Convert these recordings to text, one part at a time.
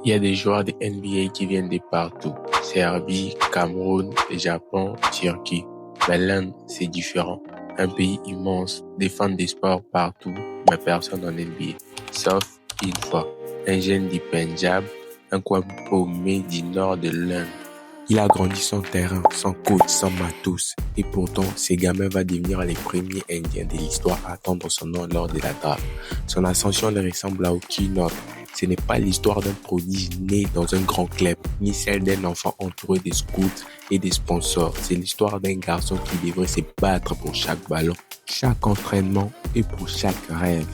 Il y a des joueurs de NBA qui viennent de partout. Serbie, Cameroun, Japon, Turquie. Mais l'Inde, c'est différent. Un pays immense, des fans des sports partout, mais personne en NBA. Sauf une fois, un jeune du Punjab, un coin paumé du nord de l'Inde. Il a grandi sans terrain, sans coach, sans matos. Et pourtant, ce gamin va devenir les premiers Indiens de l'histoire à attendre son nom lors de la draft. Son ascension ne ressemble à aucune autre. Ce n'est pas l'histoire d'un prodige né dans un grand club, ni celle d'un enfant entouré de scouts et de sponsors. C'est l'histoire d'un garçon qui devrait se battre pour chaque ballon, chaque entraînement et pour chaque rêve.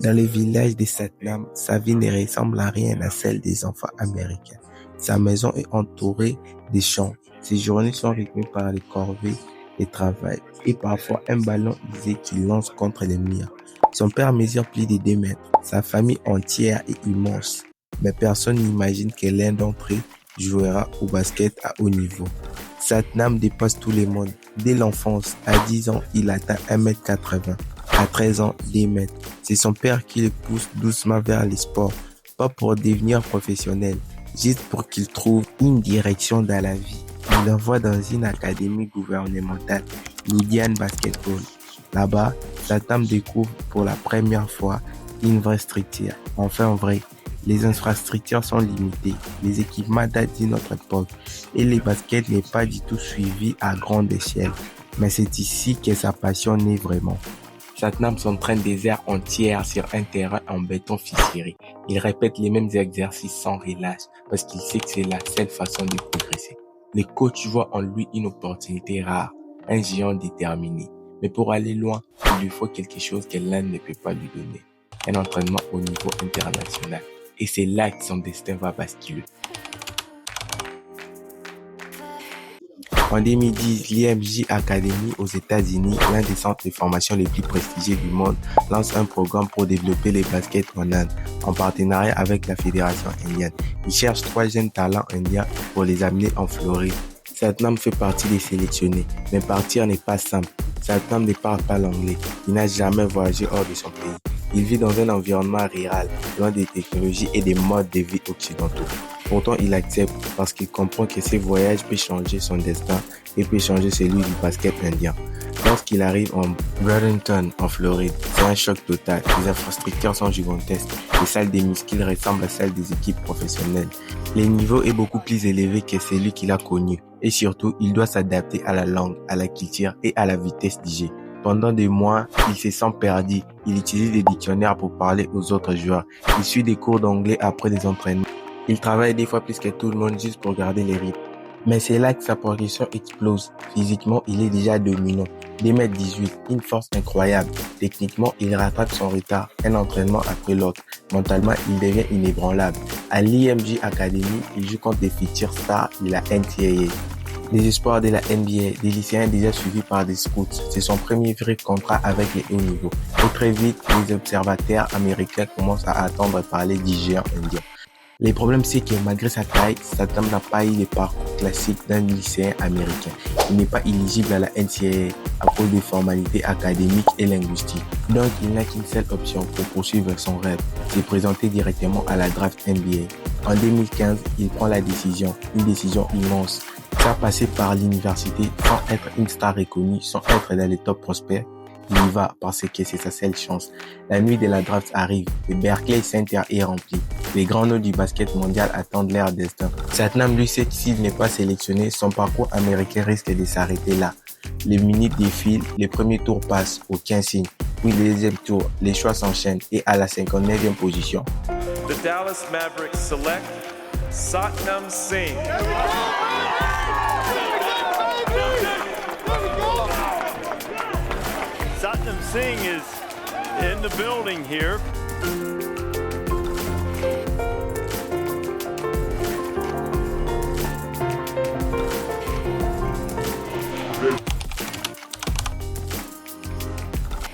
Dans le village de Satnam, sa vie ne ressemble à rien à celle des enfants américains. Sa maison est entourée de champs. Ses journées sont rythmées par les corvées, les travail et parfois un ballon usé qu'il lance contre les murs. Son père mesure plus de 2 mètres. Sa famille entière est immense. Mais personne n'imagine que l'un d'entre eux jouera au basket à haut niveau. Satnam dépasse tout le monde. Dès l'enfance, à 10 ans, il atteint 1m80. À 13 ans, 2 mètres. C'est son père qui le pousse doucement vers les sports, pas pour devenir professionnel, juste pour qu'il trouve une direction dans la vie. Il l'envoie dans une académie gouvernementale, l'Indian Basketball. Là-bas, Satnam découvre pour la première fois une vraie structure. Enfin vrai, les infrastructures sont limitées, les équipements datent d'une autre époque et le basket n'est pas du tout suivi à grande échelle. Mais c'est ici que sa passion naît vraiment. Satnam s'entraîne des heures entières sur un terrain en béton fissuré. Il répète les mêmes exercices sans relâche parce qu'il sait que c'est la seule façon de progresser. Les coachs voient en lui une opportunité rare, un géant déterminé. Mais pour aller loin, il lui faut quelque chose que l'Inde ne peut pas lui donner. Un entraînement au niveau international. Et c'est là que son destin va basculer. En 2010, l'IMG Academy aux États-Unis, l'un des centres de formation les plus prestigieux du monde, lance un programme pour développer les baskets en Inde, en partenariat avec la Fédération indienne. Il cherche 3 jeunes talents indiens pour les amener en Floride. Satnam fait partie des sélectionnés, mais partir n'est pas simple. Satnam ne parle pas l'anglais. Il n'a jamais voyagé hors de son pays. Il vit dans un environnement rural, loin des technologies et des modes de vie occidentaux. Pourtant, il accepte parce qu'il comprend que ce voyage peut changer son destin et peut changer celui du basket indien. Lorsqu'il arrive en Bradenton, en Floride, c'est un choc total. Les infrastructures sont gigantesques. Les salles des muscles ressemblent à celles des équipes professionnelles. Le niveau est beaucoup plus élevé que celui qu'il a connu. Et surtout, il doit s'adapter à la langue, à la culture et à la vitesse du jeu. Pendant des mois, il se sent perdu. Il utilise des dictionnaires pour parler aux autres joueurs. Il suit des cours d'anglais après les entraînements. Il travaille 2 fois plus que tout le monde juste pour garder les rythmes. Mais c'est là que sa progression explose. Physiquement, il est déjà dominant. 2m18, une force incroyable. Techniquement, il rattrape son retard, un entraînement après l'autre. Mentalement, il devient inébranlable. À l'IMG Academy, il joue contre des futurs stars de la NCAA. Les espoirs de la NBA, des lycéens déjà suivis par des scouts. C'est son premier vrai contrat avec les hauts niveaux. Et très vite, les observateurs américains commencent à attendre parler du géant indien. Le problème, c'est que malgré sa taille, Satnam n'a pas eu le parcours classique d'un lycéen américain. Il n'est pas éligible à la NCAA à cause des formalités académiques et linguistiques. Donc, il n'a qu'une seule option pour poursuivre son rêve, se présenter directement à la draft NBA. En 2015, il prend la décision, une décision immense. Faire passer par l'université sans être une star reconnue, sans être dans les top prospects. Il y va parce que c'est sa seule chance. La nuit de la draft arrive. Le Barclays Center est rempli. Les grands noms du basket mondial attendent leur destin. Satnam lui sait que s'il n'est pas sélectionné, son parcours américain risque de s'arrêter là. Les minutes défilent, les premiers tours passent au 15e, puis le deuxième tour, les choix s'enchaînent et à la 59e position. The Dallas Mavericks select Satnam Singh. Satnam Singh is in the building here.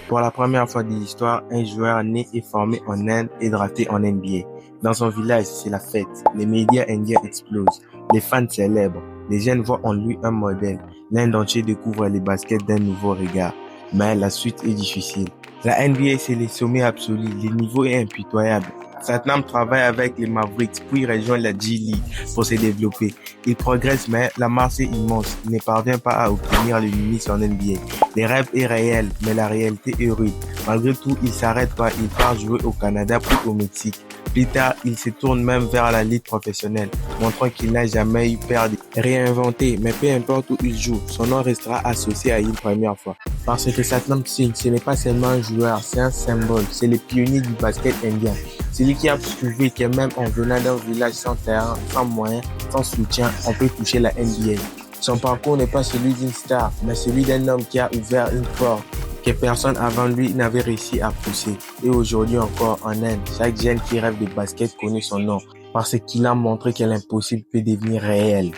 Pour la première fois de l'histoire, un joueur né et formé en Inde est drafté en NBA. Dans son village, c'est la fête. Les médias indiens explosent. Les fans célèbrent. Les jeunes voient en lui un modèle. L'Inde entière découvre les baskets d'un nouveau regard. Mais la suite est difficile. La NBA, c'est les sommets absolus, le niveau est impitoyable. Satnam travaille avec les Mavericks, puis rejoint la G-League pour se développer. Il progresse, mais la masse est immense. Il ne parvient pas à obtenir le ministre en NBA. Le rêve est réel, mais la réalité est rude. Malgré tout, il s'arrête pas, il part jouer au Canada puis au Mexique. Plus tard, il se tourne même vers la ligue professionnelle, montrant qu'il n'a jamais eu peur de réinventer. Mais peu importe où il joue, son nom restera associé à une première fois. Parce que Satnam Singh, ce n'est pas seulement un joueur, c'est un symbole. C'est le pionnier du basket indien. Celui qui a prouvé que même en venant d'un village sans terrain, sans moyens, sans soutien, on peut toucher la NBA. Son parcours n'est pas celui d'une star, mais celui d'un homme qui a ouvert une porte que personne avant lui n'avait réussi à pousser. Et aujourd'hui encore, en Inde, chaque jeune qui rêve de basket connaît son nom, parce qu'il a montré que l'impossible peut devenir réel.